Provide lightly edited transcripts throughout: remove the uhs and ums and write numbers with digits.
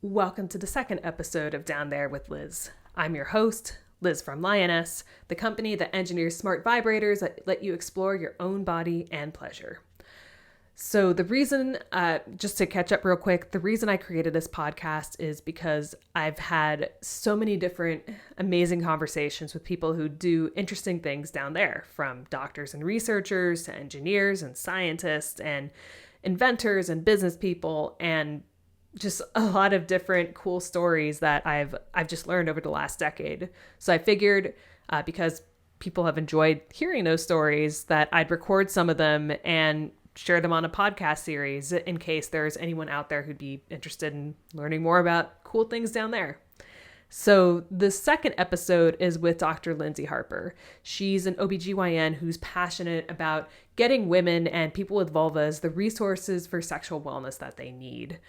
Welcome to the second episode of Down There with Liz. I'm your host, Liz from Lioness, the company that engineers smart vibrators that let you explore your own body and pleasure. So the reason, just to catch up real quick, the reason I created this podcast is because I've had so many different amazing conversations with people who do interesting things down there, from doctors and researchers to engineers and scientists and inventors and business people, and just a lot of different cool stories that I've just learned over the last decade. So I figured, because people have enjoyed hearing those stories, that I'd record some of them and share them on a podcast series in case there's anyone out there who'd be interested in learning more about cool things down there. So the second episode is with Dr. Lyndsey Harper. She's an OBGYN who's passionate about getting women and people with vulvas the resources for sexual wellness that they need.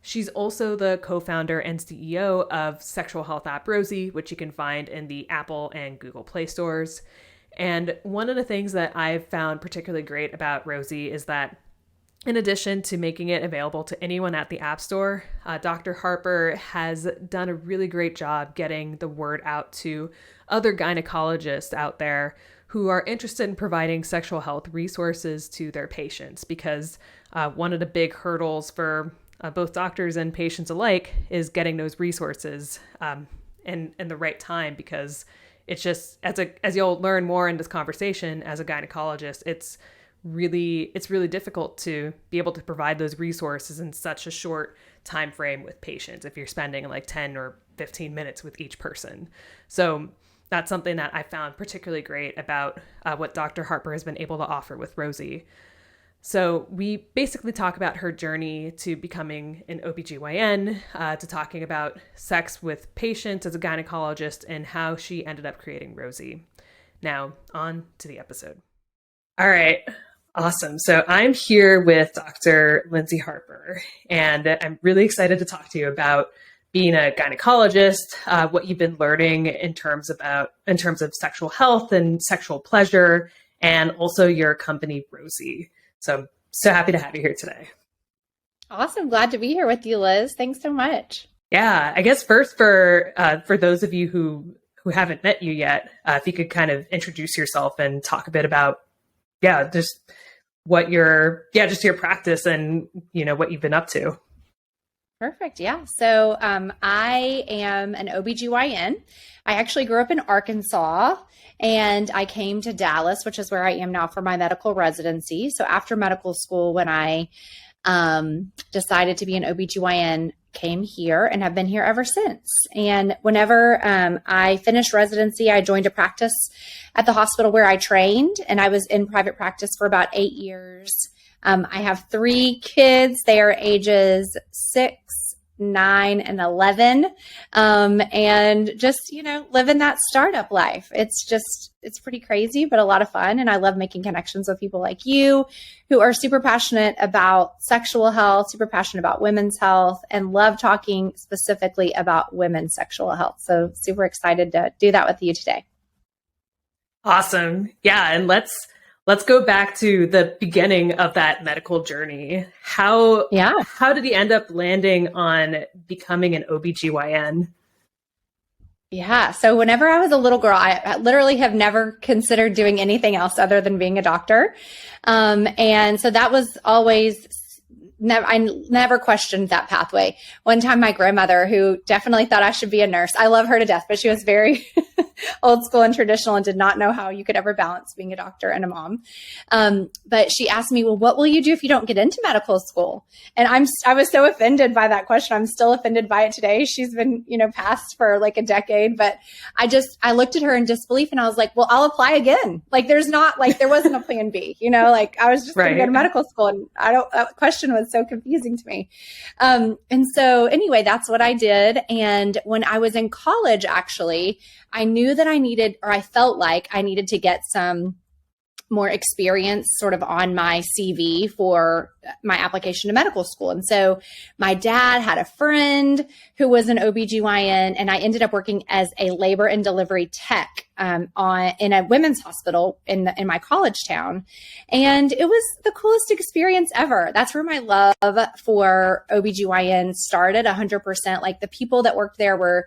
She's also the co-founder and CEO of sexual health app Rosy, which you can find in the Apple and Google Play stores. And one of the things that I've found particularly great about Rosy is that in addition to making it available to anyone at the App Store, Dr. Harper has done a really great job getting the word out to other gynecologists out there who are interested in providing sexual health resources to their patients, because one of the big hurdles for both doctors and patients alike is getting those resources in the right time, because it's just, as you'll learn more in this conversation as a gynecologist, it's really difficult to be able to provide those resources in such a short time frame with patients if you're spending like 10 or 15 minutes with each person. So that's something that I found particularly great about what Dr. Harper has been able to offer with Rosy. So we basically talk about her journey to becoming an OBGYN, to talking about sex with patients as a gynecologist, and how she ended up creating Rosy. Now, on to the episode. All right. Awesome. So I'm here with Dr. Lyndsey Harper, and I'm really excited to talk to you about being a gynecologist, what you've been learning in terms of sexual health and sexual pleasure, and also your company, Rosy. So I'm so happy to have you here today. Awesome. Glad to be here with you, Liz. Thanks so much. Yeah, I guess first for those of you who haven't met you yet, if you could kind of introduce yourself and talk a bit about, just your practice and, what you've been up to. Perfect. Yeah. So I am an OBGYN. I actually grew up in Arkansas, and I came to Dallas, which is where I am now for my medical residency. So after medical school, when I decided to be an OBGYN, came here and have been here ever since. And whenever I finished residency, I joined a practice at the hospital where I trained, and I was in private practice for about 8 years. I have 3 kids. They are ages 6, 9, and 11. And just, living that startup life. It's pretty crazy, but a lot of fun. And I love making connections with people like you who are super passionate about sexual health, super passionate about women's health, and love talking specifically about women's sexual health. So super excited to do that with you today. Awesome. Yeah. And let's go back to the beginning of that medical journey. How did you end up landing on becoming an OBGYN? Yeah. So whenever I was a little girl, I literally have never considered doing anything else other than being a doctor. And so that was always I never questioned that pathway. One time, my grandmother, who definitely thought I should be a nurse, I love her to death, but she was very old school and traditional and did not know how you could ever balance being a doctor and a mom. But she asked me, well, what will you do if you don't get into medical school? And I was so offended by that question. I'm still offended by it today. She's been, passed for like a decade, but I looked at her in disbelief and I was like, well, I'll apply again. Like there wasn't a plan B, I was just going to go to medical school, and that question was so confusing to me. And so anyway, that's what I did. And when I was in college, actually, I knew that I felt like I needed to get some more experience sort of on my CV for my application to medical school. And so my dad had a friend who was an OBGYN, and I ended up working as a labor and delivery tech in a women's hospital in my college town. And it was the coolest experience ever. That's where my love for OBGYN started 100%. Like, the people that worked there were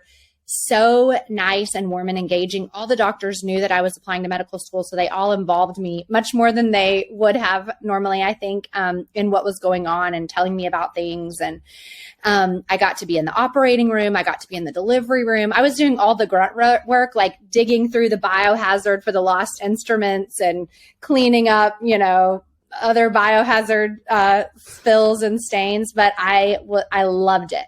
so nice and warm and engaging. All the doctors knew that I was applying to medical school, so they all involved me much more than they would have normally, I think, in what was going on and telling me about things. And I got to be in the operating room. I got to be in the delivery room. I was doing all the grunt work, like digging through the biohazard for the lost instruments and cleaning up, other biohazard spills and stains, but I loved it.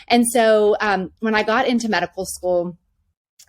And so when I got into medical school,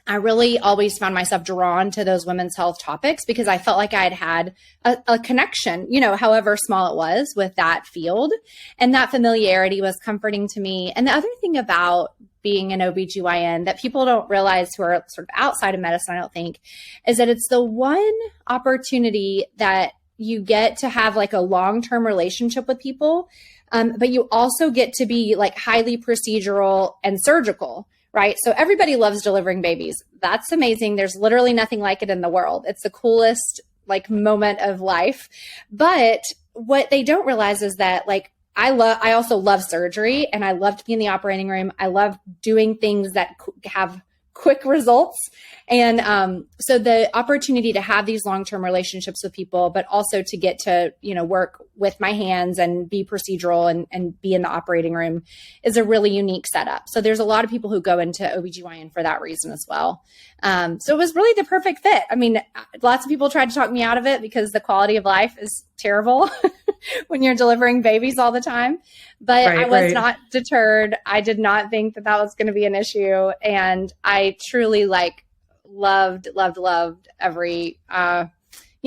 I really always found myself drawn to those women's health topics because I felt like I had a connection, however small it was, with that field. And that familiarity was comforting to me. And the other thing about being an OBGYN that people don't realize who are sort of outside of medicine, I don't think, is that it's the one opportunity that you get to have like a long-term relationship with people, but you also get to be like highly procedural and surgical, right? So everybody loves delivering babies. That's amazing. There's literally nothing like it in the world. It's the coolest like moment of life. But what they don't realize is that like I also love surgery, and I love to be in the operating room. I love doing things that have quick results. And so the opportunity to have these long-term relationships with people, but also to get to, work with my hands and be procedural and be in the operating room is a really unique setup. So there's a lot of people who go into OBGYN for that reason as well. So it was really the perfect fit. I mean, lots of people tried to talk me out of it because the quality of life is terrible when you're delivering babies all the time. But I was not deterred. I did not think that was going to be an issue. And I truly loved every,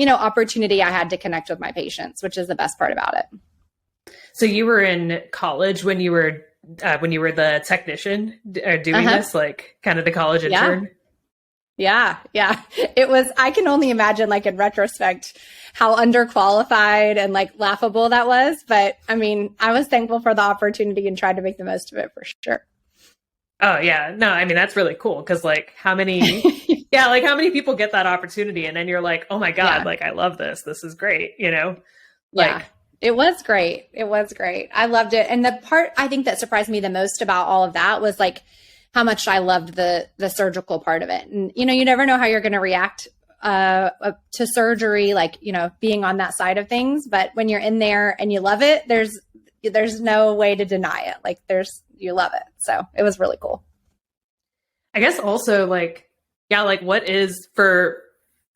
opportunity I had to connect with my patients, which is the best part about it. So you were in college when you were the technician doing this, like kind of the college intern? Yeah. It was, I can only imagine like in retrospect how underqualified and like laughable that was. But I mean, I was thankful for the opportunity and tried to make the most of it for sure. Oh yeah. No, I mean, that's really cool. Cause like how many people get that opportunity and then you're like, oh my God, like I love this. This is great. It was great. It was great. I loved it. And the part I think that surprised me the most about all of that was like how much I loved the surgical part of it. And, you never know how you're going to react to surgery, like, being on that side of things. But when you're in there and you love it, there's no way to deny it. Like you love it. So it was really cool. I guess also what is for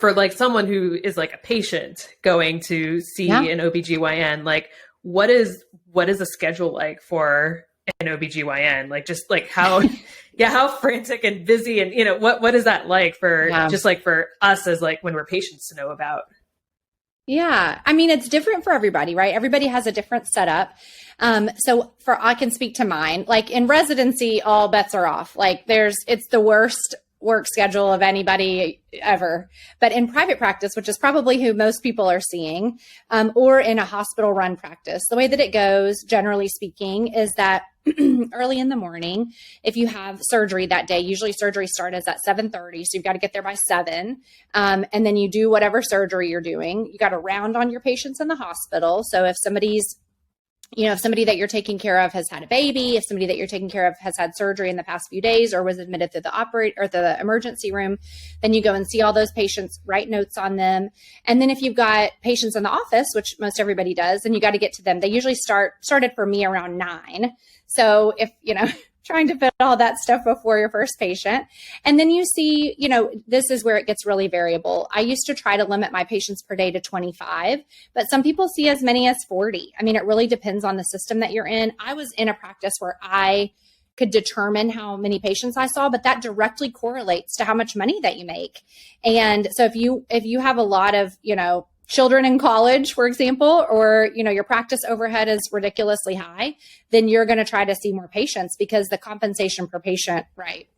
like someone who is like a patient going to see an OBGYN, like what is a schedule like for an OBGYN? Like just like how, how frantic and busy and, what is that like for just like for us as like when we're patients to know about? Yeah. I mean, it's different for everybody, right? Everybody has a different setup. So I can speak to mine, like in residency, all bets are off. Like it's the worst work schedule of anybody ever. But in private practice, which is probably who most people are seeing, or in a hospital run practice, the way that it goes, generally speaking, is that early in the morning, if you have surgery that day, usually surgery starts at 7:30. So you've got to get there by 7. And then you do whatever surgery you're doing. You got to round on your patients in the hospital. So if somebody that you're taking care of has had a baby, if somebody that you're taking care of has had surgery in the past few days or was admitted to the emergency room, then you go and see all those patients, write notes on them. And then if you've got patients in the office, which most everybody does, then you got to get to them. They usually started for me around 9. So if, trying to fit all that stuff before your first patient. And then you see, this is where it gets really variable. I used to try to limit my patients per day to 25, but some people see as many as 40. I mean, it really depends on the system that you're in. I was in a practice where I could determine how many patients I saw, but that directly correlates to how much money that you make. And so if you have a lot of, children in college, for example, or, your practice overhead is ridiculously high, then you're going to try to see more patients because the compensation per patient, right,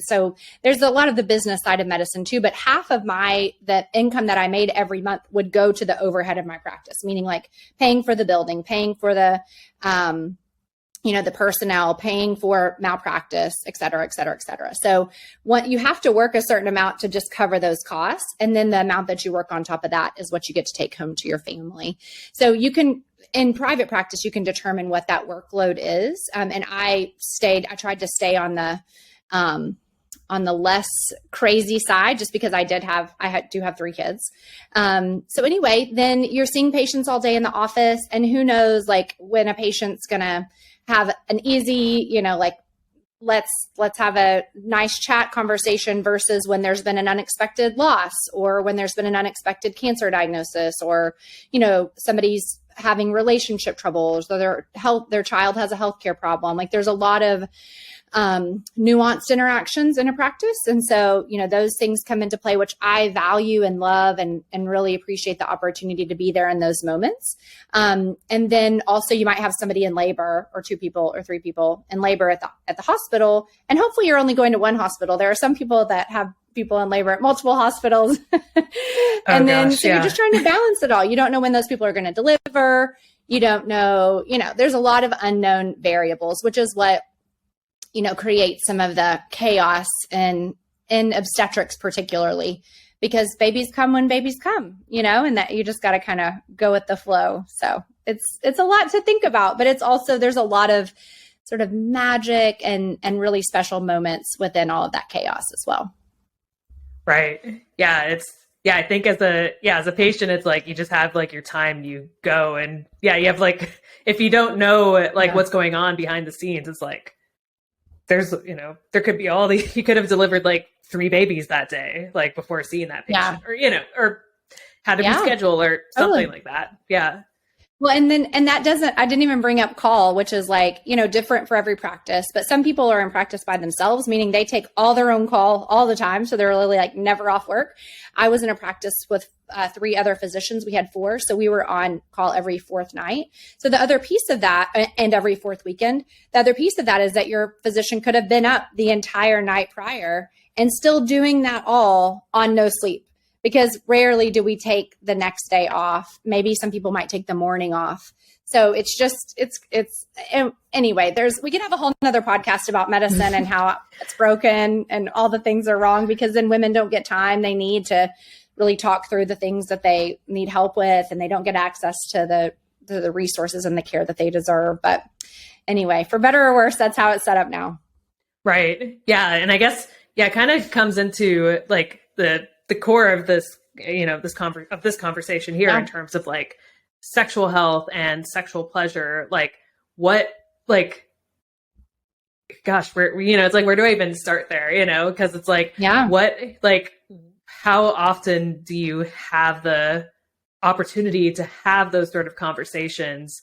So there's a lot of the business side of medicine too, but half of the income that I made every month would go to the overhead of my practice, meaning like paying for the building, paying for the, the personnel, paying for malpractice, et cetera, et cetera, et cetera. So you have to work a certain amount to just cover those costs. And then the amount that you work on top of that is what you get to take home to your family. So you can, in private practice, you can determine what that workload is. And I tried to stay on the less crazy side, just because I do have 3 kids. So anyway, then you're seeing patients all day in the office, and who knows, like when a patient's going to have an easy, like let's have a nice chat conversation versus when there's been an unexpected loss, or when there's been an unexpected cancer diagnosis, or, somebody's having relationship troubles, or their child has a healthcare problem. Like there's a lot of nuanced interactions in a practice. And so, those things come into play, which I value and love, and really appreciate the opportunity to be there in those moments. And then also you might have somebody in labor, or 2 people or 3 people in labor at the hospital. And hopefully you're only going to one hospital. There are some people that have people in labor at multiple hospitals. You're just trying to balance it all. You don't know when those people are going to deliver. You don't know, there's a lot of unknown variables, which is what create some of the chaos in obstetrics, particularly because babies come when babies come, and that you just got to kind of go with the flow. So it's a lot to think about, but it's also, there's a lot of sort of magic and really special moments within all of that chaos as well. Right. Yeah. I think as a patient, it's like, you just have like your time, you go, and you have like, if you don't know what's going on behind the scenes, it's like, there's, there could be you could have delivered like 3 babies that day, like before seeing that patient, or had to reschedule or something like that. Yeah. Well, and that I didn't even bring up call, which is like, different for every practice, but some people are in practice by themselves, meaning they take all their own call all the time. So they're really like never off work. I was in a practice with 3 other physicians. We had 4. So we were on call every 4th night. So the other piece of that, and every 4th weekend, the other piece of that is that your physician could have been up the entire night prior and still doing that all on no sleep. Because rarely do we take the next day off. Maybe some people might take the morning off. So it's anyway, we could have a whole nother podcast about medicine and how it's broken and all the things are wrong, because then women don't get time. They need to really talk through the things that they need help with, and they don't get access to the resources and the care that they deserve. But anyway, for better or worse, that's how it's set up now. Right. Yeah. And I guess, it kind of comes into like the core of this, this conversation here in terms of like sexual health and sexual pleasure. Like what, like, gosh, it's like, where do I even start there? Cause it's like, what, like, how often do you have the opportunity to have those sort of conversations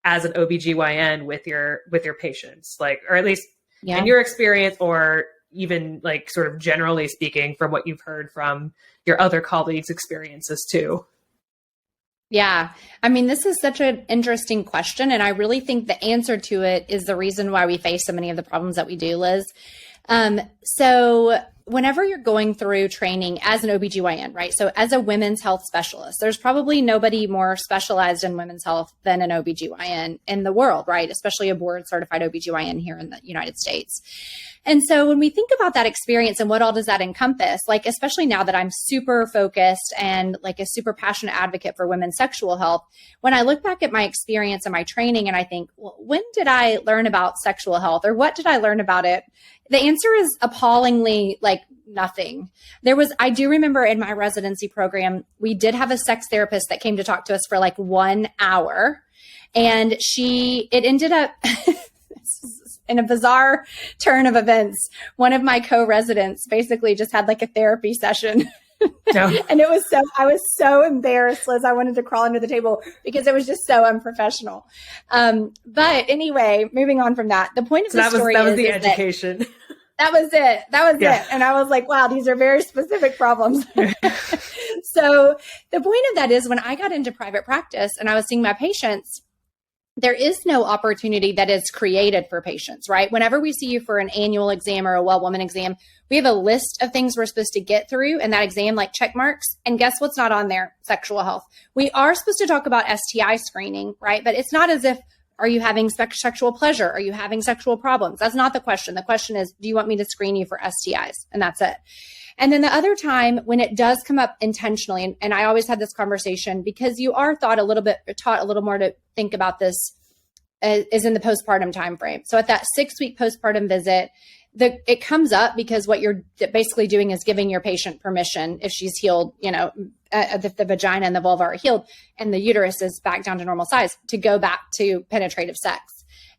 as an OBGYN with your patients, like, or at least in your experience, or even like sort of generally speaking from what you've heard from your other colleagues' experiences too? Yeah. I mean, this is such an interesting question. And I really think the answer to it is the reason why we face so many of the problems that we do, Liz. So whenever you're going through training as an OBGYN, right? So as a women's health specialist, there's probably nobody more specialized in women's health than an OBGYN in the world, right? Especially a board certified OBGYN here in the United States. And so when we think about that experience and what all does that encompass, like, especially now that I'm super focused and like a super passionate advocate for women's sexual health, when I look back at my experience and my training and I think, well, when did I learn about sexual health, or what did I learn about it? The answer is appallingly like nothing. I do remember in my residency program, we did have a sex therapist that came to talk to us for like 1 hour, and it ended up in a bizarre turn of events. One of my co-residents basically just had like a therapy session. And I was so embarrassed, Liz. I wanted to crawl under the table because it was just so unprofessional. But anyway, moving on from that, the point of the story was the education. That was it. And I was like, wow, these are very specific problems. So the point of that is when I got into private practice and I was seeing my patients, there is no opportunity that is created for patients, right? Whenever we see you for an annual exam or a well woman exam, we have a list of things we're supposed to get through in that exam, like check marks. And guess what's not on there? Sexual health. We are supposed to talk about STI screening, right? But it's not as if, are you having sexual pleasure? Are you having sexual problems? That's not the question. The question is, do you want me to screen you for STIs? And that's it. And then the other time when it does come up intentionally, and I always had this conversation because you are taught a little more to think about this, is in the postpartum timeframe. So at that 6-week postpartum visit, it comes up because what you're basically doing is giving your patient permission, if she's healed, the vagina and the vulva are healed and the uterus is back down to normal size, to go back to penetrative sex.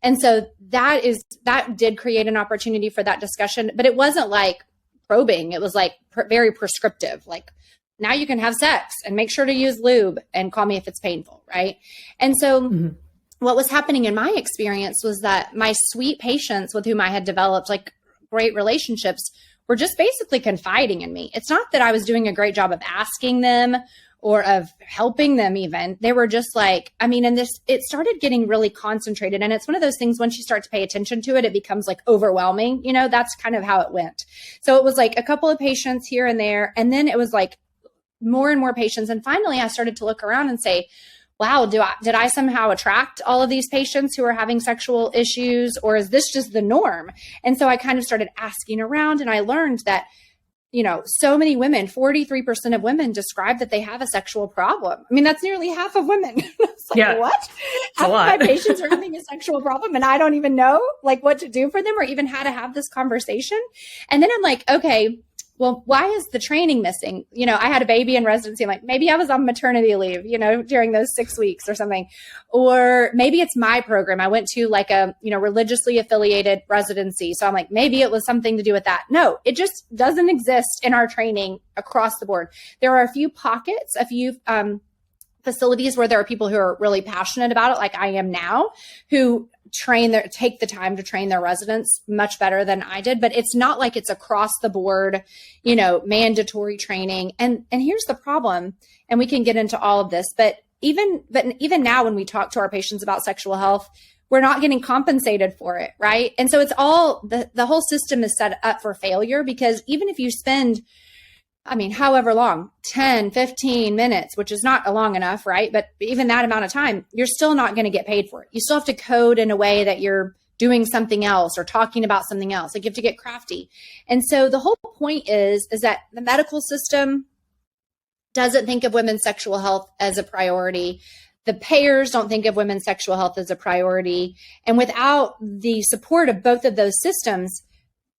And so that did create an opportunity for that discussion, but it wasn't like probing. It was like very prescriptive, like, now you can have sex and make sure to use lube and call me if it's painful. Right. And so what was happening in my experience was that my sweet patients with whom I had developed like great relationships were just basically confiding in me. It's not that I was doing a great job of asking them or of helping them even. They were just like, it started getting really concentrated. And it's one of those things, once you start to pay attention to it, it becomes like overwhelming. That's kind of how it went. So it was like a couple of patients here and there. And then it was like more and more patients. And finally I started to look around and say, wow, did I somehow attract all of these patients who are having sexual issues, or is this just the norm? And so I kind of started asking around, and I learned that, so many women, 43% of women describe that they have a sexual problem. That's nearly half of women. It's like, yeah, what? Half of my patients are having a sexual problem and I don't even know like what to do for them or even how to have this conversation. And then I'm like, okay, well, why is the training missing? I had a baby in residency. I'm like, maybe I was on maternity leave, during those 6 weeks or something. Or maybe it's my program. I went to like a, religiously affiliated residency. So I'm like, maybe it was something to do with that. No, it just doesn't exist in our training across the board. There are a few pockets, a few facilities where there are people who are really passionate about it, like I am now, who take the time to train their residents much better than I did, but it's not like it's across the board, mandatory training. And here's the problem, and we can get into all of this, but even now when we talk to our patients about sexual health, we're not getting compensated for it, right? And so it's all, the whole system is set up for failure, because even if you spend however long, 10, 15 minutes, which is not long enough, right? But even that amount of time, you're still not going to get paid for it. You still have to code in a way that you're doing something else or talking about something else. Like you have to get crafty. And so the whole point is that the medical system doesn't think of women's sexual health as a priority. The payers don't think of women's sexual health as a priority. And without the support of both of those systems,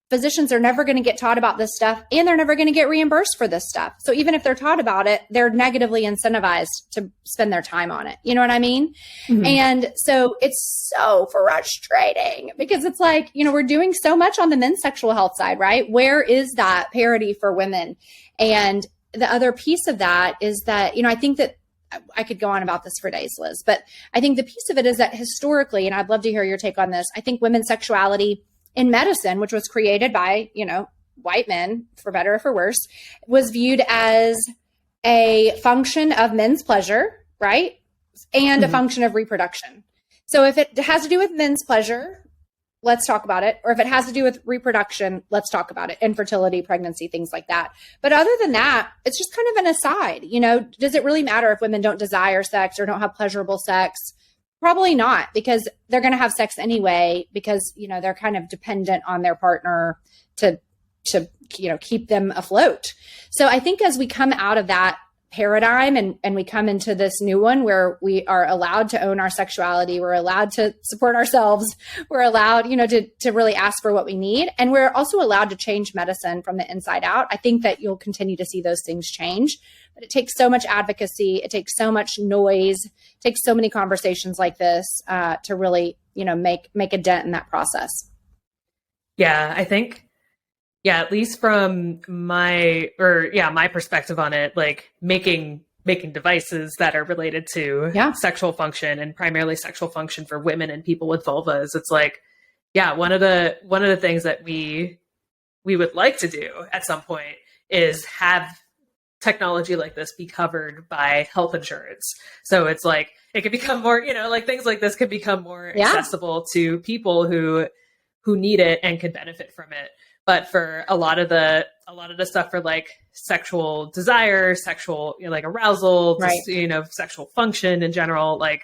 physicians are never going to get taught about this stuff, and they're never going to get reimbursed for this stuff. So even if they're taught about it, they're negatively incentivized to spend their time on it. You know what I mean? Mm-hmm. And so it's so frustrating because it's like, we're doing so much on the men's sexual health side, right? Where is that parity for women? And the other piece of that is that, I think that I could go on about this for days, Liz, but I think the piece of it is that historically, and I'd love to hear your take on this, I think women's sexuality in medicine, which was created by, white men, for better or for worse, was viewed as a function of men's pleasure, right? And a function of reproduction. So if it has to do with men's pleasure, let's talk about it. Or if it has to do with reproduction, let's talk about it. Infertility, pregnancy, things like that. But other than that, it's just kind of an aside. Does it really matter if women don't desire sex or don't have pleasurable sex? Probably not, because they're going to have sex anyway, because, they're kind of dependent on their partner to keep them afloat. So I think as we come out of that paradigm and we come into this new one where we are allowed to own our sexuality, we're allowed to support ourselves, we're allowed, to really ask for what we need. And we're also allowed to change medicine from the inside out. I think that you'll continue to see those things change. But it takes so much advocacy. It takes so much noise. It takes so many conversations like this to really, make a dent in that process. Yeah, I think, at least from my perspective on it, like making devices that are related to sexual function and primarily sexual function for women and people with vulvas. It's like, one of the things that we would like to do at some point is have technology like this be covered by health insurance? So it's like, it could become more, like things like this could become more accessible to people who need it and could benefit from it. But for a lot of the stuff for like sexual desire, sexual, like arousal, just, sexual function in general, like,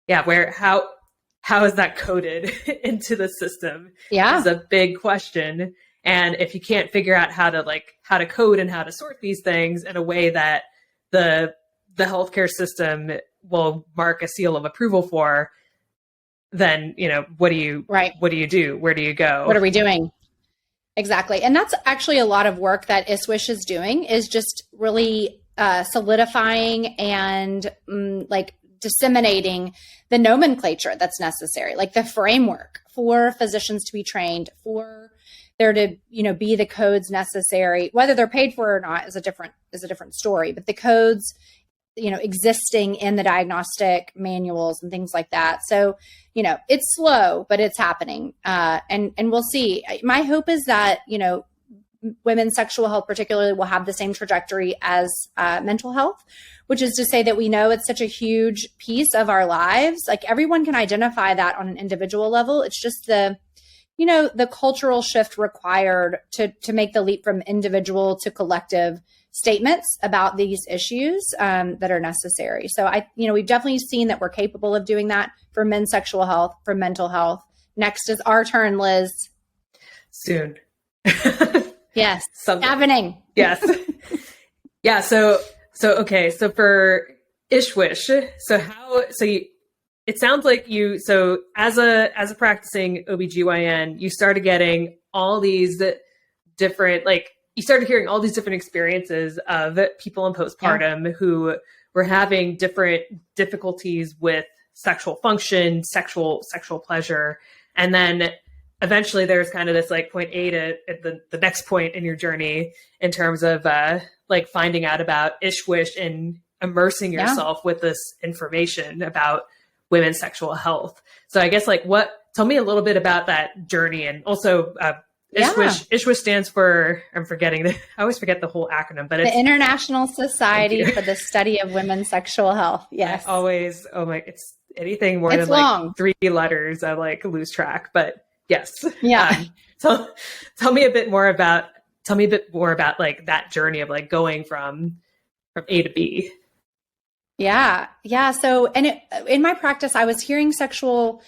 how is that coded into the system? Yeah. Is a big question. And if you can't figure out how to code and how to sort these things in a way that the healthcare system will mark a seal of approval for, then, what do you do? Where do you go? What are we doing? Exactly. And that's actually a lot of work that ISWISH is doing, is just really solidifying and disseminating the nomenclature that's necessary, like the framework for physicians to be trained, for there to, be the codes necessary. Whether they're paid for or not is a different story, but the codes, existing in the diagnostic manuals and things like that. So, it's slow, but it's happening. And we'll see. My hope is that, women's sexual health particularly will have the same trajectory as mental health, which is to say that we know it's such a huge piece of our lives. Like, everyone can identify that on an individual level. It's just the cultural shift required to make the leap from individual to collective statements about these issues that are necessary. So we've definitely seen that we're capable of doing that for men's sexual health, for mental health. Next is our turn, Liz. Soon. Yes. Happening. Yes. Yeah. So okay. So for ISWISH, it sounds like so as a practicing OBGYN, you started getting all these different, you started hearing all these different experiences of people in postpartum who were having different difficulties with sexual function, sexual pleasure. And then eventually there's kind of this point A to the next point in your journey in terms of finding out about ISWISH and immersing yourself with this information about women's sexual health. So I guess tell me a little bit about that journey. And also ISWISH stands for, I always forget the whole acronym, but it's the International Society for the Study of Women's Sexual Health. Yes. It's anything more than long. 3 letters, I lose track, but yes. Yeah. So tell me a bit more about that journey of going from A to B. Yeah. Yeah. So, in my practice, I was hearing sexual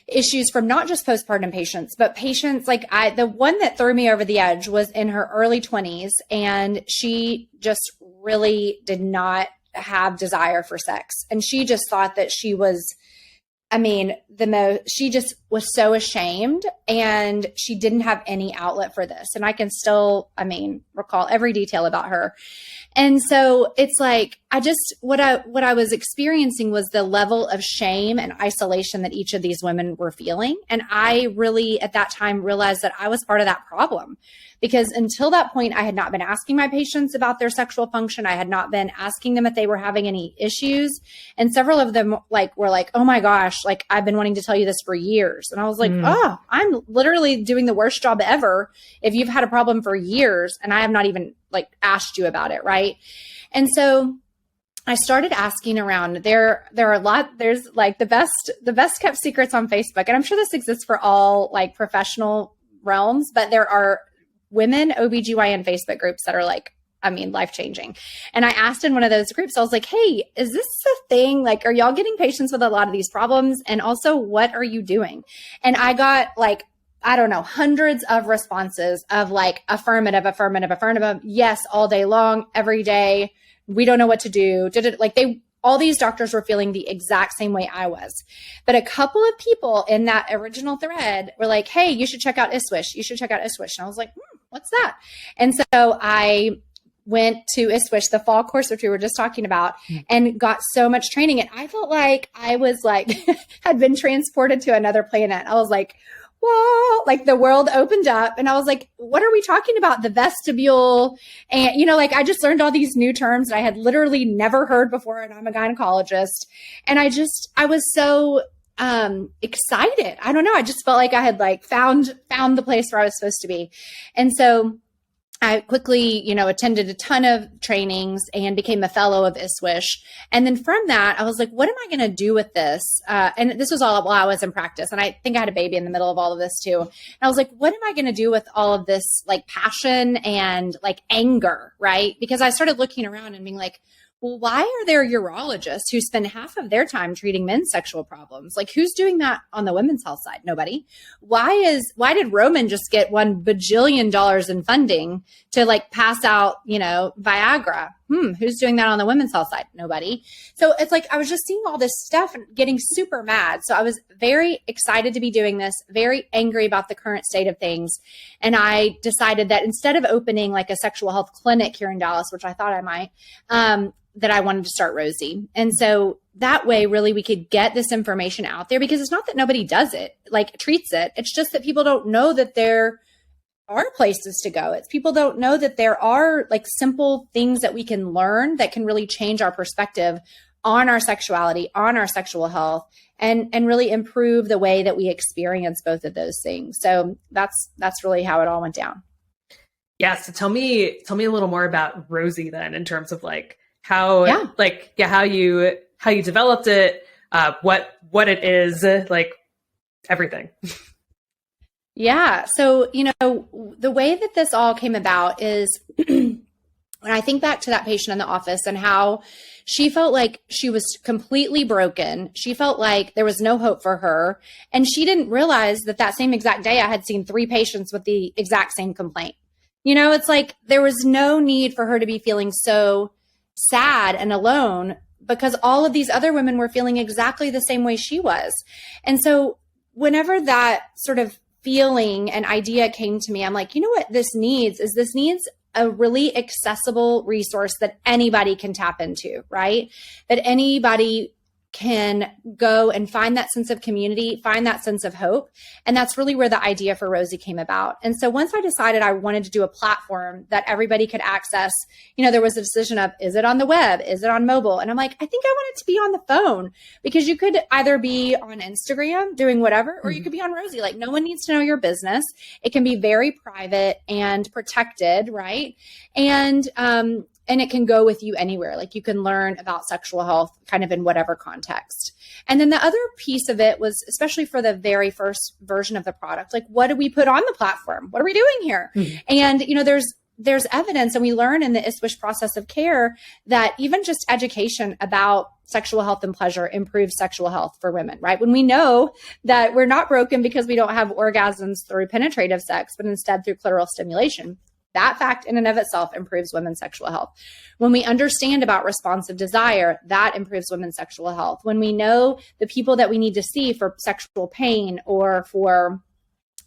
issues from not just postpartum patients, but patients the one that threw me over the edge was in her early 20s, and she just really did not have desire for sex. And she just thought that she was, she just was so ashamed, and she didn't have any outlet for this. And I can still, recall every detail about her. And so it's what I was experiencing was the level of shame and isolation that each of these women were feeling. And I really, at that time, realized that I was part of that problem, because until that point, I had not been asking my patients about their sexual function. I had not been asking them if they were having any issues. And several of them were like, oh my gosh, I've been wanting to tell you this for years. And I was like, oh, I'm literally doing the worst job ever if you've had a problem for years and I have not even asked you about it. Right. And so I started asking around. There are a lot, there's the best kept secrets on Facebook. And I'm sure this exists for all professional realms, but there are women OBGYN Facebook groups that are life-changing. And I asked in one of those groups, I was like, hey, is this a thing? Are y'all getting patients with a lot of these problems? And also, what are you doing? And I got I don't know, hundreds of responses of affirmative. Yes, all day long, every day. We don't know what to do. All these doctors were feeling the exact same way I was. But a couple of people in that original thread were like, hey, you should check out ISWISH. You should check out ISWISH. And I was like, what's that? And so I went to ISWISH, the fall course, which we were just talking about, and got so much training. And I felt like I was had been transported to another planet. I was like, whoa, the world opened up, and I was like, what are we talking about? The vestibule. And, I just learned all these new terms that I had literally never heard before. And I'm a gynecologist. And I was so excited. I don't know. I just felt like I had found the place where I was supposed to be. And so I quickly, attended a ton of trainings and became a fellow of ISWISH. And then from that, I was like, what am I going to do with this? And this was all while I was in practice. And I think I had a baby in the middle of all of this too. And I was like, what am I going to do with all of this like passion and like anger, right? Because I started looking around and being like, well, why are there urologists who spend half of their time treating men's sexual problems? Like, who's doing that on the women's health side? Nobody. Why did Roman just get $1 bajillion in funding to like pass out, Viagra? Who's doing that on the women's health side? Nobody. So it's like, I was just seeing all this stuff and getting super mad. So I was very excited to be doing this, very angry about the current state of things. And I decided that instead of opening like a sexual health clinic here in Dallas, which I thought I might, that I wanted to start Rosy. And so that way, really, we could get this information out there, because it's not that nobody does it, like treats it. It's just that people don't know that there are places to go. It's people don't know that there are like simple things that we can learn that can really change our perspective on our sexuality, on our sexual health, and really improve the way that we experience both of those things. So that's really how it all went down. Yeah. So tell me a little more about Rosy then, in terms of like how you developed it, what it is, like everything. Yeah. So, the way that this all came about is when I think back to that patient in the office and how she felt like she was completely broken. She felt like there was no hope for her. And she didn't realize that same exact day I had seen 3 patients with the exact same complaint. It's like there was no need for her to be feeling so sad and alone, because all of these other women were feeling exactly the same way she was. And so whenever that sort of feeling and idea came to me, I'm like, what this needs a really accessible resource that anybody can tap into, right? That anybody can go and find that sense of community, find that sense of hope. And that's really where the idea for Rosy came about. And so once I decided I wanted to do a platform that everybody could access, there was a decision of, is it on the web? Is it on mobile? And I'm like, I think I want it to be on the phone, because you could either be on Instagram doing whatever, or you could be on Rosy. Like, no one needs to know your business. It can be very private and protected, right? And it can go with you anywhere. Like, you can learn about sexual health kind of in whatever context. And then the other piece of it was, especially for the very first version of the product, like, what do we put on the platform? What are we doing here? And, there's evidence, and we learn in the ISWISH process of care that even just education about sexual health and pleasure improves sexual health for women, right? When we know that we're not broken because we don't have orgasms through penetrative sex, but instead through clitoral stimulation. That fact in and of itself improves women's sexual health. When we understand about responsive desire, that improves women's sexual health. When we know the people that we need to see for sexual pain or for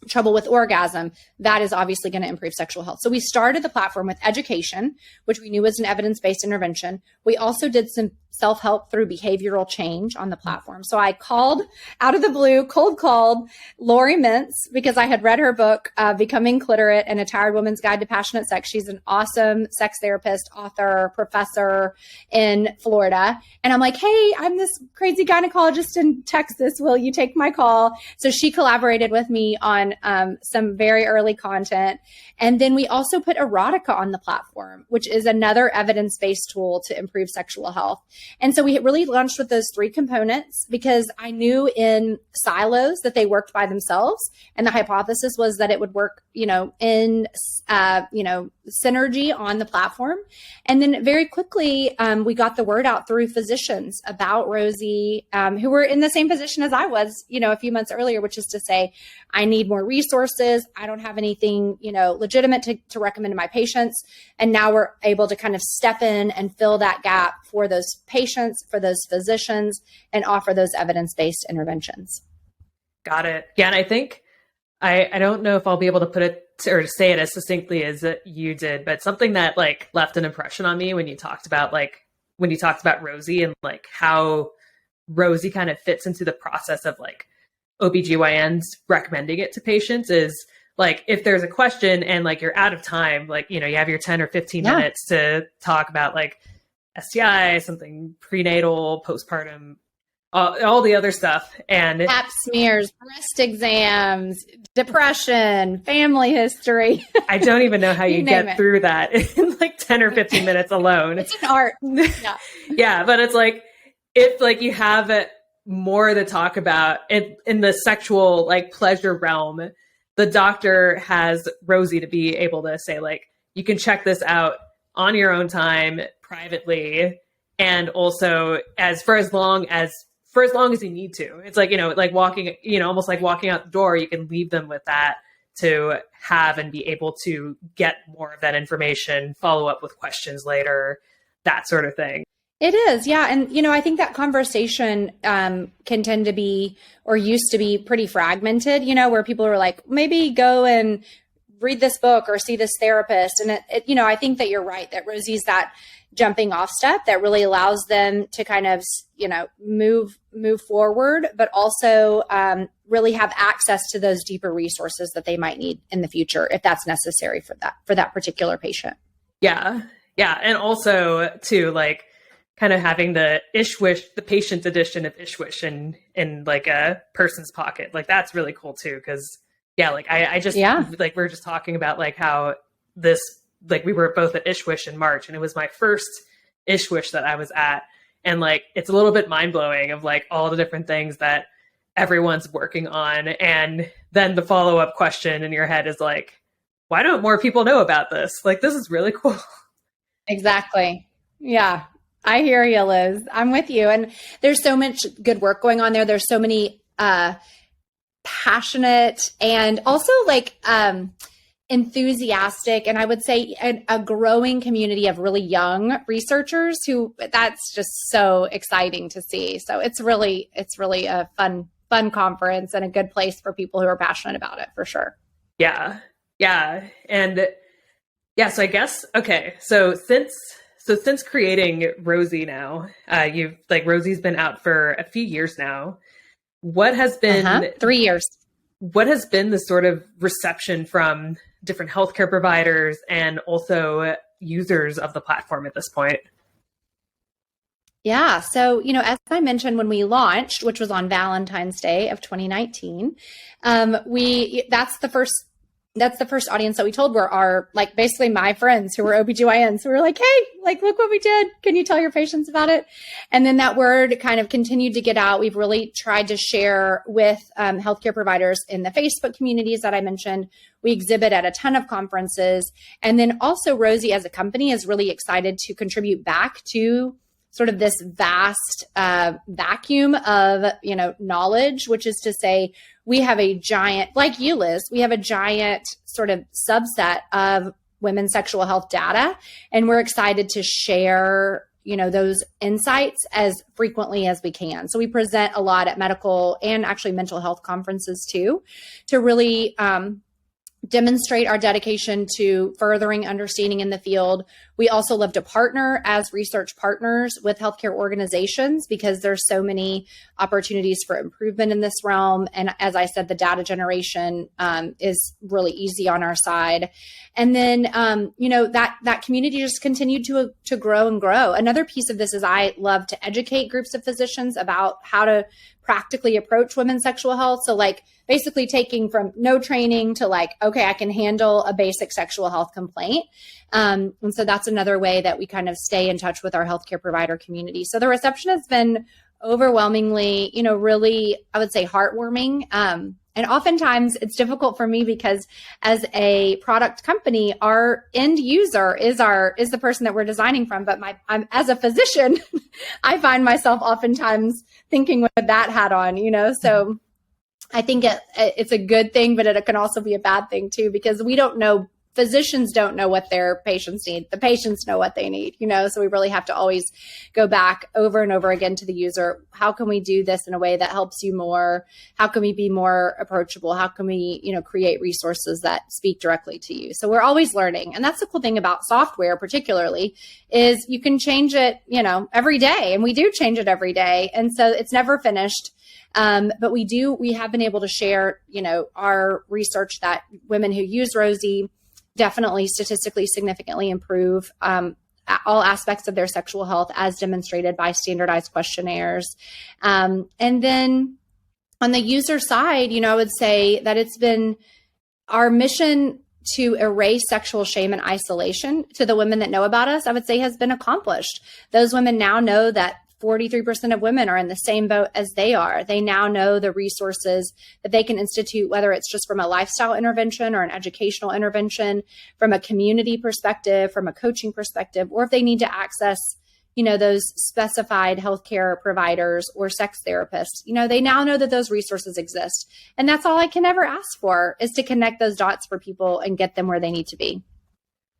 trouble with orgasm, that is obviously going to improve sexual health. So we started the platform with education, which we knew was an evidence-based intervention. We also did some self-help through behavioral change on the platform. So I called out of the blue, cold called Lori Mintz, because I had read her book, Becoming Cliterate and A Tired Woman's Guide to Passionate Sex. She's an awesome sex therapist, author, professor in Florida. And I'm like, hey, I'm this crazy gynecologist in Texas. Will you take my call? So she collaborated with me on some very early content. And then we also put erotica on the platform, which is another evidence-based tool to improve sexual health. And so we really launched with those 3 components, because I knew in silos that they worked by themselves. And the hypothesis was that it would work, in, synergy on the platform. And then very quickly, we got the word out through physicians about Rosy, who were in the same position as I was, a few months earlier, which is to say, I need more resources. I don't have anything, legitimate to recommend to my patients. And now we're able to kind of step in and fill that gap for those patients, for those physicians, and offer those evidence-based interventions. Got it. Yeah. And I think, I don't know if I'll be able to put it or to say it as succinctly as you did, but something that like left an impression on me when you talked about Rosy and like how Rosy kind of fits into the process of like OBGYNs recommending it to patients is like, if there's a question and like you're out of time, like, you have your 10 or 15 minutes to talk about like STI, something prenatal, postpartum, all the other stuff. And pap smears, breast exams, depression, family history. I don't even know how you get through that in like 10 or 15 minutes alone. It's an art. Yeah. Yeah. But it's like, if like you have more to talk about in the sexual like pleasure realm, the doctor has Rosy to be able to say like, you can check this out on your own time privately. And also for as long as you need to. It's like, like walking, almost like walking out the door, you can leave them with that to have and be able to get more of that information, follow up with questions later, that sort of thing. It is. Yeah. And, I think that conversation can tend to be, or used to be, pretty fragmented, where people are like, maybe go and read this book or see this therapist. And I think that you're right, that Rosy's that jumping off step that really allows them to kind of, move forward, but also really have access to those deeper resources that they might need in the future, if that's necessary for that particular patient. Yeah. Yeah. And also to like, kind of having the Ishwish, the patient edition of Ishwish in like a person's pocket. Like that's really cool too. Cause like like we were just talking about like how this, like we were both at Ishwish in March and it was my first Ishwish that I was at. And like, it's a little bit mind blowing of like all the different things that everyone's working on. And then the follow-up question in your head is like, why don't more people know about this? Like, this is really cool. Exactly. Yeah. I hear you, Liz. I'm with you. And there's so much good work going on there. There's so many passionate and also like enthusiastic, and I would say a growing community of really young researchers who that's just so exciting to see. So it's really a fun conference and a good place for people who are passionate about it, for sure. Yeah. Yeah. And yeah, so I guess, okay. So since creating Rosy now, Rosy's been out for a few years now. What has been 3 years? What has been the sort of reception from different healthcare providers and also users of the platform at this point? Yeah. So, as I mentioned, when we launched, which was on Valentine's Day of 2019, that's the first audience that we told were our, like, basically my friends who were OBGYNs. So we were like, hey, like, look what we did. Can you tell your patients about it? And then that word kind of continued to get out. We've really tried to share with healthcare providers in the Facebook communities that I mentioned. We exhibit at a ton of conferences. And then also Rosy as a company is really excited to contribute back to sort of this vast vacuum of, knowledge, which is to say, we have a giant, like you, Liz, we have a giant sort of subset of women's sexual health data. And we're excited to share, those insights as frequently as we can. So we present a lot at medical and actually mental health conferences too, to really demonstrate our dedication to furthering understanding in the field. We also love to partner as research partners with healthcare organizations because there's so many opportunities for improvement in this realm. And as I said, the data generation is really easy on our side. And then, that community just continued to grow and grow. Another piece of this is I love to educate groups of physicians about how to practically approach women's sexual health. So like basically taking from no training to like, okay, I can handle a basic sexual health complaint. And so that's another way that we kind of stay in touch with our healthcare provider community. So the reception has been overwhelmingly, really, I would say heartwarming. And oftentimes it's difficult for me because as a product company, our end user is the person that we're designing from. But I'm as a physician, I find myself oftentimes thinking with that hat on, so I think it's a good thing, but it can also be a bad thing too, because physicians don't know what their patients need. The patients know what they need, so we really have to always go back over and over again to the user. How can we do this in a way that helps you more? How can we be more approachable? How can we, create resources that speak directly to you? So we're always learning. And that's the cool thing about software, particularly, is you can change it, every day. And we do change it every day. And so it's never finished. But we have been able to share, our research that women who use Rosy definitely statistically significantly improve all aspects of their sexual health as demonstrated by standardized questionnaires. And then on the user side, I would say that it's been our mission to erase sexual shame and isolation to the women that know about us, I would say has been accomplished. Those women now know that 43% of women are in the same boat as they are. They now know the resources that they can institute, whether it's just from a lifestyle intervention or an educational intervention, from a community perspective, from a coaching perspective, or if they need to access, those specified healthcare providers or sex therapists. They now know that those resources exist. And that's all I can ever ask for, is to connect those dots for people and get them where they need to be.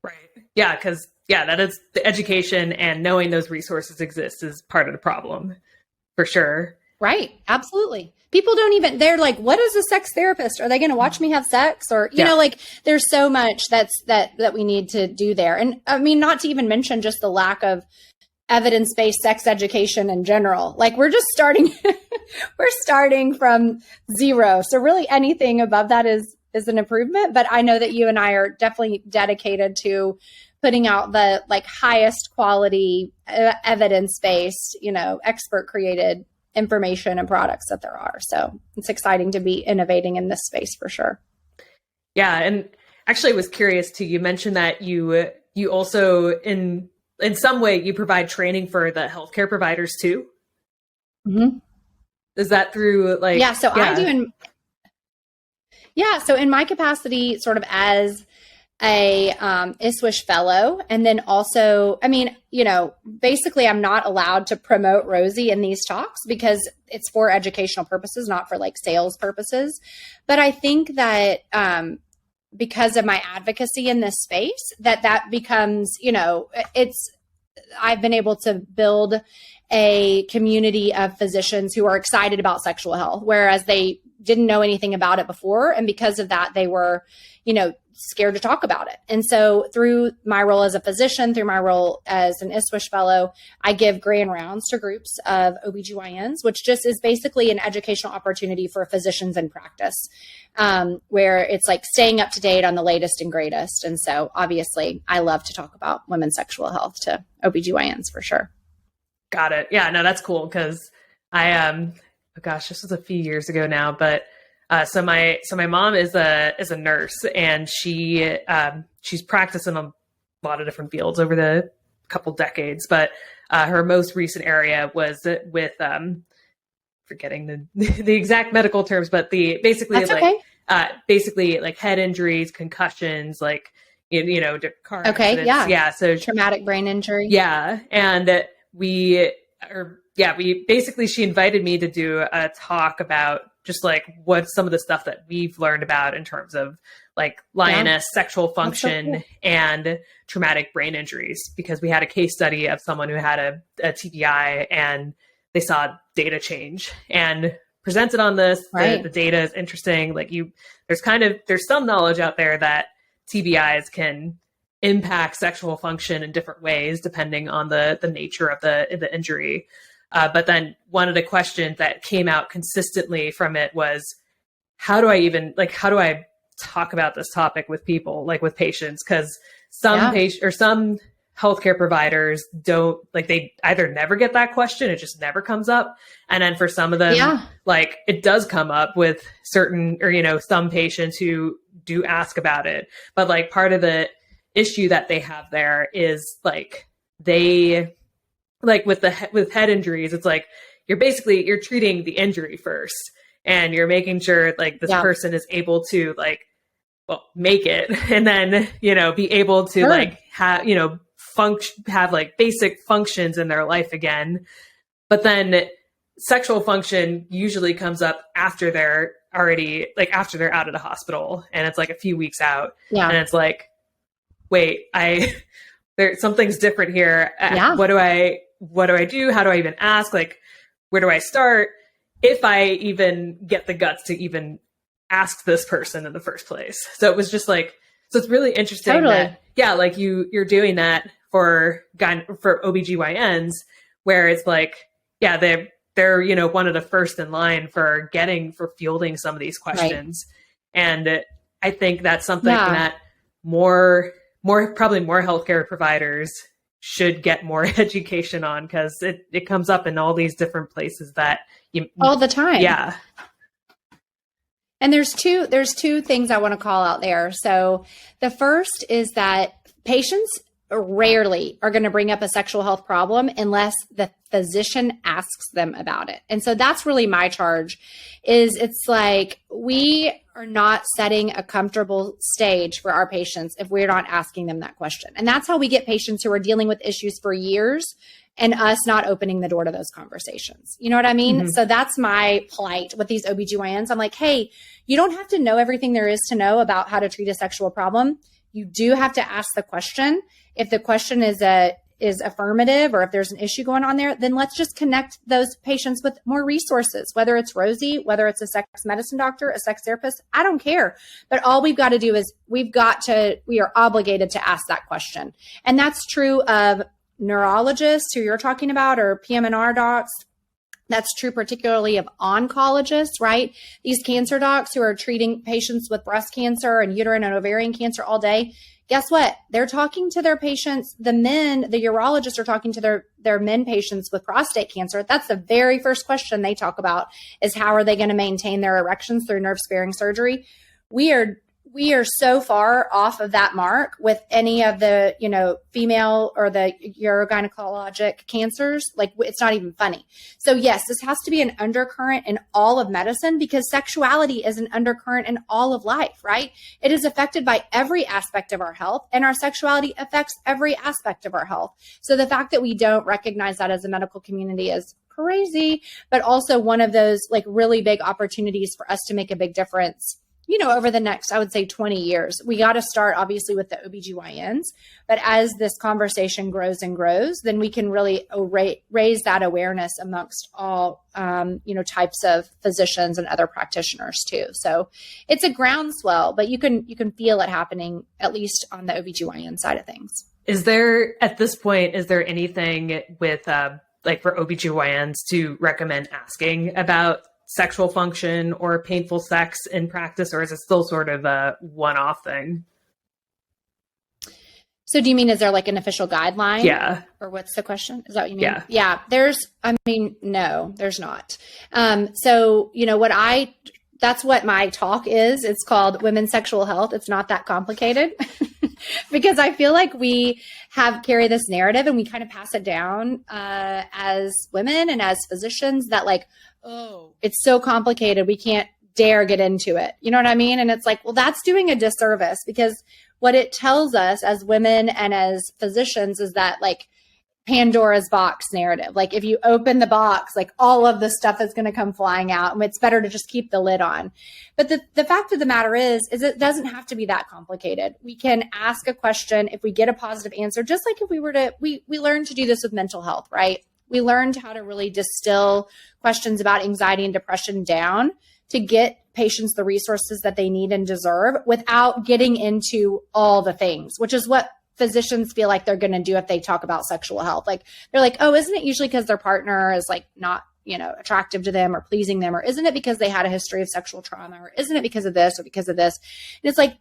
Right. Yeah. Because that is the education, and knowing those resources exist is part of the problem, for sure. Right. Absolutely. People they're like, what is a sex therapist? Are they going to watch me have sex? Or, there's so much that we need to do there. And I mean, not to even mention just the lack of evidence-based sex education in general. Like, we're just starting, we're starting from zero. So really anything above that is an improvement. But I know that you and I are definitely dedicated to putting out the highest quality, evidence-based, expert created information and products that there are. So it's exciting to be innovating in this space for sure. Yeah. And actually I was curious too, you mentioned that you also in some way you provide training for the healthcare providers too. Mm-hmm. Is that through I do so in my capacity, sort of as a ISWISH fellow. And then also, basically I'm not allowed to promote Rosy in these talks because it's for educational purposes, not for sales purposes. But I think that because of my advocacy in this space, that becomes, I've been able to build a community of physicians who are excited about sexual health, whereas they didn't know anything about it before. And because of that, they were, scared to talk about it. And so through my role as a physician, through my role as an ISWISH fellow, I give grand rounds to groups of OBGYNs, which just is basically an educational opportunity for physicians in practice, where it's staying up to date on the latest and greatest. And so obviously I love to talk about women's sexual health to OBGYNs for sure. Got it. Yeah, no, that's cool. Cause this was a few years ago now, but so my mom is a nurse, and she's practiced in a lot of different fields over the couple decades, but her most recent area was with forgetting the exact medical terms, but basically head injuries, concussions, car accidents. Yeah, so traumatic brain injury. Yeah, and she invited me to do a talk about just what some of the stuff that we've learned about in terms of lioness, sexual function, and traumatic brain injuries, because we had a case study of someone who had a TBI and they saw data change, and presented on this. Right. The data is interesting. There's some knowledge out there that TBIs can impact sexual function in different ways depending on the nature of the injury. But then one of the questions that came out consistently from it was, how do I talk about this topic with people, with patients? Because some healthcare providers don't, they either never get that question, it just never comes up. And then for some of them, it does come up with certain, or, some patients who do ask about it. But part of the issue that they have there is with head injuries, it's you're treating the injury first, and you're making sure this person is able to make it, and then be able to have basic functions in their life again. But then sexual function usually comes up after they're already after they're out of the hospital, and it's a few weeks out, and it's wait, something's different here. What do I do? How do I even ask? Where do I start? If I even get the guts to even ask this person in the first place. So it was just so it's really interesting. Totally. That, you're doing that for OBGYNs, where it's they're one of the first in line for fielding some of these questions. Right. And I think that's something that probably more healthcare providers should get more education on, because it comes up in all these different places that you all the time. Yeah. And there's two things I want to call out there. So the first is that patients rarely are going to bring up a sexual health problem unless the physician asks them about it. And so that's really my charge, is it's like we are not setting a comfortable stage for our patients if we're not asking them that question. And that's how we get patients who are dealing with issues for years and us not opening the door to those conversations. You know what I mean? Mm-hmm. So that's my plight with these OBGYNs. I'm like, hey, you don't have to know everything there is to know about how to treat a sexual problem. You do have to ask the question. If the question is affirmative, or if there's an issue going on there, then let's just connect those patients with more resources, whether it's Rosy, whether it's a sex medicine doctor, a sex therapist, I don't care. But all we've got to do is we are obligated to ask that question. And that's true of neurologists who you're talking about, or PM&R docs. That's true particularly of oncologists, right? These cancer docs who are treating patients with breast cancer and uterine and ovarian cancer all day. Guess what? They're talking to their patients. The urologists are talking to their men patients with prostate cancer. That's the very first question they talk about, is how are they going to maintain their erections through nerve sparing surgery? We are so far off of that mark with any of the, female or the urogynecologic cancers. Like, it's not even funny. So yes, this has to be an undercurrent in all of medicine, because sexuality is an undercurrent in all of life, right? It is affected by every aspect of our health, and our sexuality affects every aspect of our health. So the fact that we don't recognize that as a medical community is crazy, but also one of those like really big opportunities for us to make a big difference over the next, I would say 20 years. We got to start obviously with the OBGYNs, but as this conversation grows and grows, then we can really raise that awareness amongst all, types of physicians and other practitioners too. So it's a groundswell, but you can feel it happening, at least on the OBGYN side of things. Is there anything with, for OBGYNs to recommend asking about sexual function or painful sex in practice, or is it still sort of a one-off thing? So do you mean, is there like an official guideline? Yeah. Or what's the question? Is that what you mean? Yeah. No, there's not. That's what my talk is. It's called Women's Sexual Health. It's not that complicated because I feel like we carry this narrative and we kind of pass it down as women and as physicians that like, oh, it's so complicated, we can't dare get into it. You know what I mean? And it's like, well, that's doing a disservice, because what it tells us as women and as physicians is that like Pandora's box narrative. Like if you open the box, like all of the stuff is going to come flying out, and it's better to just keep the lid on. But the fact of the matter is it doesn't have to be that complicated. We can ask a question. If we get a positive answer, just like if we were to, we learned to do this with mental health, right? We learned how to really distill questions about anxiety and depression down to get patients the resources that they need and deserve without getting into all the things, which is what physicians feel like they're going to do if they talk about sexual health. Like they're like, oh, isn't it usually because their partner is like not, attractive to them or pleasing them? Or isn't it because they had a history of sexual trauma? Or isn't it because of this or because of this? And it's like,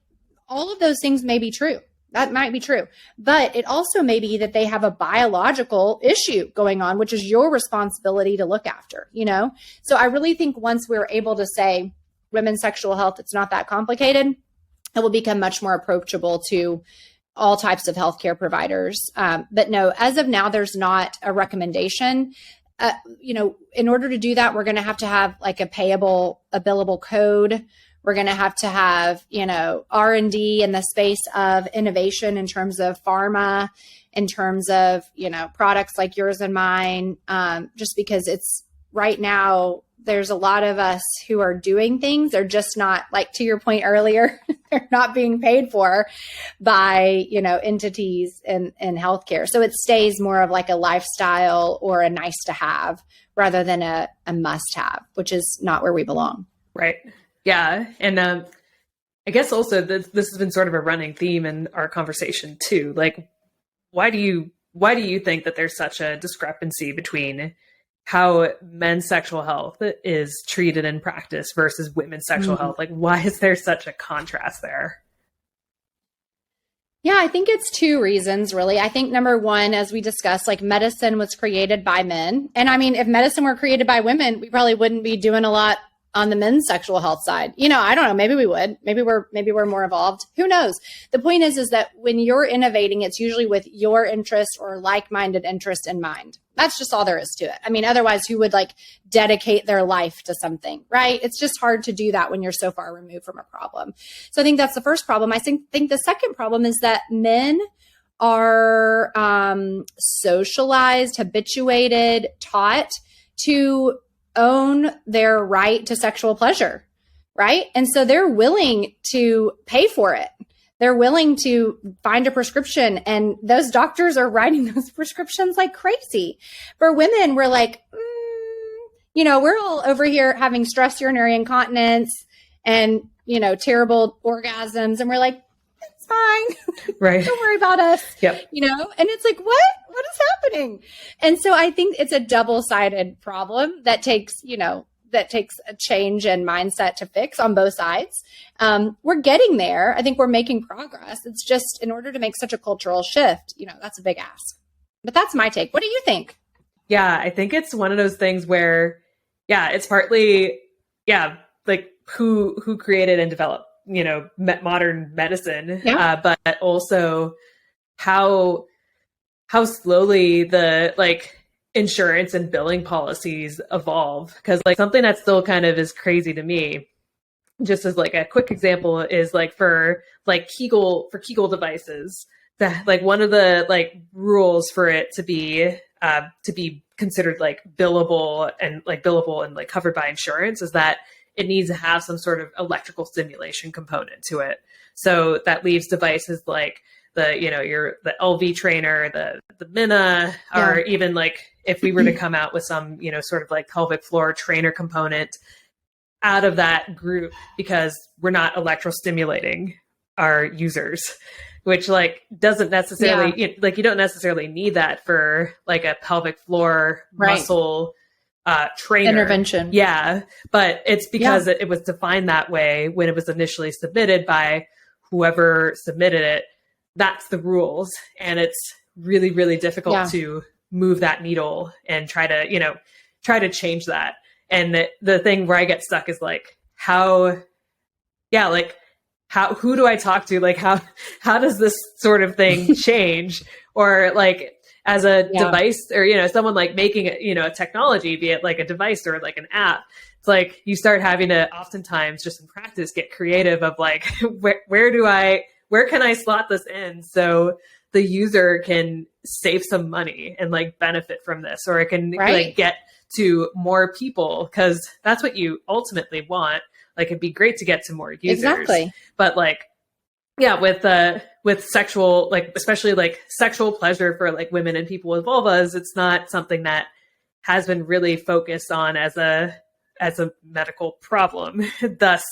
all of those things may be true. That might be true, but it also may be that they have a biological issue going on, which is your responsibility to look after, So I really think once we're able to say women's sexual health, it's not that complicated, it will become much more approachable to all types of healthcare providers. But no, as of now, there's not a recommendation. In order to do that, we're going to have like a billable code. We're going to have, R&D in the space of innovation in terms of pharma, in terms of, products like yours and mine, just because it's right now, there's a lot of us who are doing things. They're just not, like to your point earlier, they're not being paid for by, entities in healthcare. So it stays more of like a lifestyle or a nice to have rather than a must have, which is not where we belong. Right. Yeah. And I guess also this has been sort of a running theme in our conversation too. Like, why do you think that there's such a discrepancy between how men's sexual health is treated in practice versus women's sexual health? Like, why is there such a contrast there? Yeah, I think it's two reasons, really. I think number one, as we discussed, like medicine was created by men. And I mean, if medicine were created by women, we probably wouldn't be doing a lot on the men's sexual health side. I don't know, maybe we would. Maybe we're more evolved. Who knows? The point is that when you're innovating, it's usually with your interest or like-minded interest in mind. That's just all there is to it. I mean, otherwise who would like dedicate their life to something, right? It's just hard to do that when you're so far removed from a problem. So I think that's the first problem. I think the second problem is that men are socialized, habituated, taught to own their right to sexual pleasure, right? And so they're willing to pay for it. They're willing to find a prescription, and those doctors are writing those prescriptions like crazy. For women, we're like, we're all over here having stress urinary incontinence and, terrible orgasms. And we're like, it's fine. Right. Don't worry about us. Yep. And it's like, what is happening? And so I think it's a double-sided problem that takes a change in mindset to fix on both sides. We're getting there. I think we're making progress. It's just in order to make such a cultural shift, that's a big ask. But that's my take. What do you think? Yeah, I think it's one of those things where, it's partly, like who created and developed, modern medicine, but also how slowly the like insurance and billing policies evolve. Because like something that still kind of is crazy to me, just as like a quick example, is like for Kegel devices, that like one of the like rules for it to be considered like billable and like covered by insurance is that it needs to have some sort of electrical stimulation component to it. So that leaves devices like the LV trainer, the Minna, or even like if we were to come out with some, sort of like pelvic floor trainer component out of that group, because we're not electrostimulating our users, which like doesn't necessarily, you don't necessarily need that for like a pelvic floor muscle trainer intervention. Yeah. But it's because it was defined that way when it was initially submitted by whoever submitted it. That's the rules. And it's really, really difficult to move that needle and try to change that. And the thing where I get stuck is like, who do I talk to? Like, how does this sort of thing change? Or like as a device, or, someone like making it, a technology, be it like a device or like an app, it's like you start having to oftentimes just in practice get creative of like, where can I slot this in so the user can save some money and like benefit from this, or it can like get to more people, because that's what you ultimately want. Like it'd be great to get to more users. Exactly. But like, with sexual, like especially like sexual pleasure for like women and people with vulvas, it's not something that has been really focused on as a medical problem. Thus,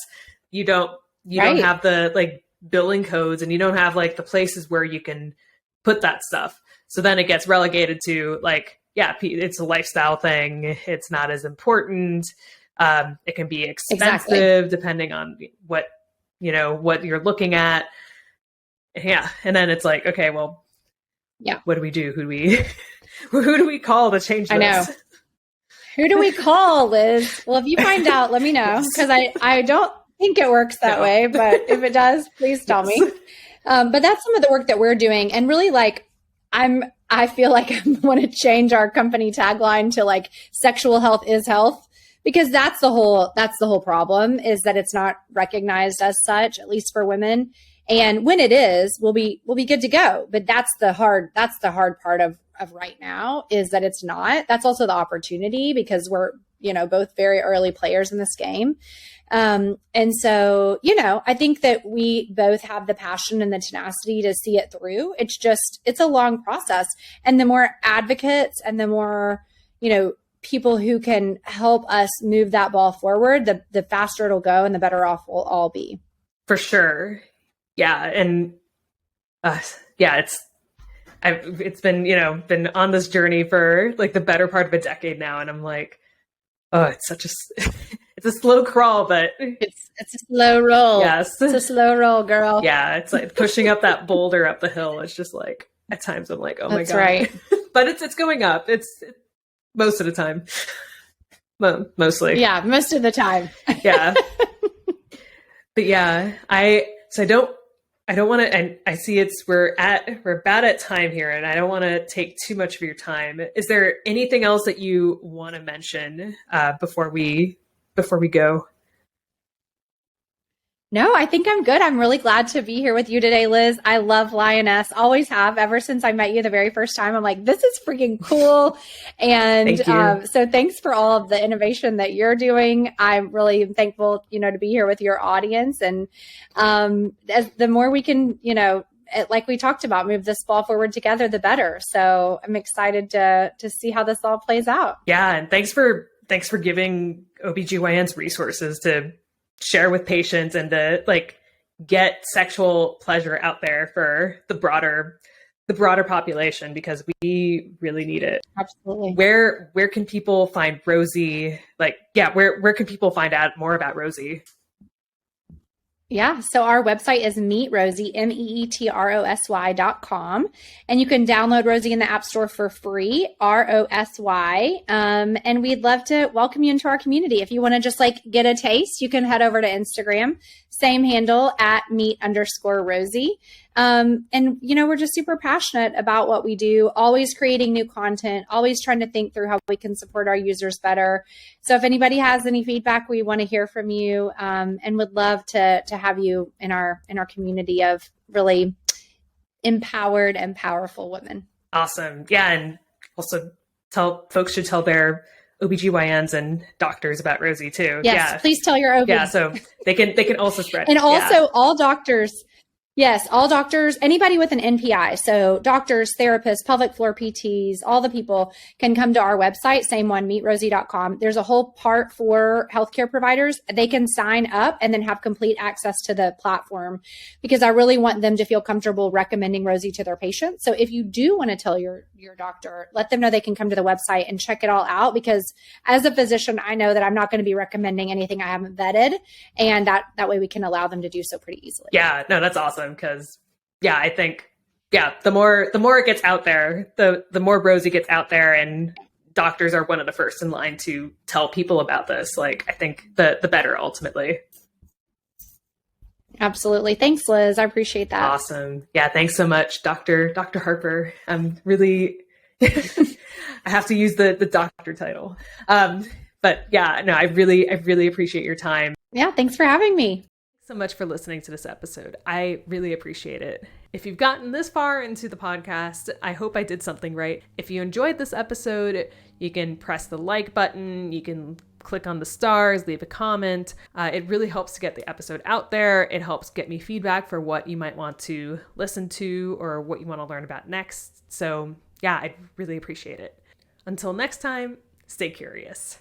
you don't have the like billing codes, and you don't have like the places where you can put that stuff. So then it gets relegated to like, it's a lifestyle thing. It's not as important. It can be expensive depending on what you're looking at. Yeah. And then it's like, okay, well, what do we do? Who do we call to change this? I know. Who do we call, Liz? Well, if you find out, let me know, because I don't think it works that way, but if it does, please tell me. But that's some of the work that we're doing. And really like, I feel like I want to change our company tagline to like sexual health is health, because that's the whole problem, is that it's not recognized as such, at least for women. And when it is, we'll be good to go. But that's the hard part of right now, is that it's not. That's also the opportunity, because we're, both very early players in this game. And so, I think that we both have the passion and the tenacity to see it through. It's a long process. And the more advocates and the more, people who can help us move that ball forward, the faster it'll go and the better off we'll all be. For sure. Yeah. And it's been, been on this journey for like the better part of a decade now. And I'm like, oh, it's It's a slow crawl, but it's a slow roll. Yes. It's a slow roll, girl. Yeah. It's like pushing up that boulder up the hill. It's just like, at times I'm like, oh my That's God. right. But it's going up. It's most of the time. Mostly. Yeah, most of the time. Yeah. But yeah, I don't want to, and I see we're about at time here, and I don't want to take too much of your time. Is there anything else that you want to mention before we go? No, I think I'm good. I'm really glad to be here with you today, Liz. I love Lioness. Always have ever since I met you the very first time. I'm like, this is freaking cool. And so thanks for all of the innovation that you're doing. I'm really thankful, to be here with your audience. And as the more we can, like we talked about, move this ball forward together, the better. So I'm excited to see how this all plays out. Yeah. And thanks for giving OBGYNs resources to share with patients and to get sexual pleasure out there for the broader population, because we really need it. Absolutely. Where can people find Rosy? Where can people find out more about Rosy? Yeah. So our website is meetrosy, meetrosy.com. And you can download Rosy in the App Store for free, ROSY. And we'd love to welcome you into our community. If you want to just get a taste, you can head over to Instagram, same handle at @meet_Rosy. And we're just super passionate about what we do, always creating new content, always trying to think through how we can support our users better. So if anybody has any feedback, we want to hear from you, and would love to have you in our community of really empowered and powerful women. Awesome. Yeah. And also folks should tell their OBGYNs and doctors about Rosy too. Yes, yeah. Please tell your OB. Yeah. So they can also spread. And also all doctors. Yes, all doctors, anybody with an NPI. So doctors, therapists, pelvic floor PTs, all the people can come to our website, same one, meetrosy.com. There's a whole part for healthcare providers. They can sign up and then have complete access to the platform, because I really want them to feel comfortable recommending Rosy to their patients. So if you do want to tell your doctor, let them know they can come to the website and check it all out, because as a physician, I know that I'm not going to be recommending anything I haven't vetted, and that way we can allow them to do so pretty easily. Yeah, no, that's awesome. Because I think the more it gets out there, the more Rosy gets out there, and doctors are one of the first in line to tell people about this. I think the better ultimately. Absolutely. Thanks, Liz. I appreciate that. Awesome. Yeah. Thanks so much, Dr. Harper. I'm really, I have to use the doctor title. But yeah, no, I really appreciate your time. Yeah. Thanks for having me. So much for listening to this episode. I really appreciate it. If you've gotten this far into the podcast, I hope I did something right. If you enjoyed this episode, you can press the like button, you can click on the stars, leave a comment. It really helps to get the episode out there. It helps get me feedback for what you might want to listen to or what you want to learn about next. So yeah, I'd really appreciate it. Until next time, stay curious.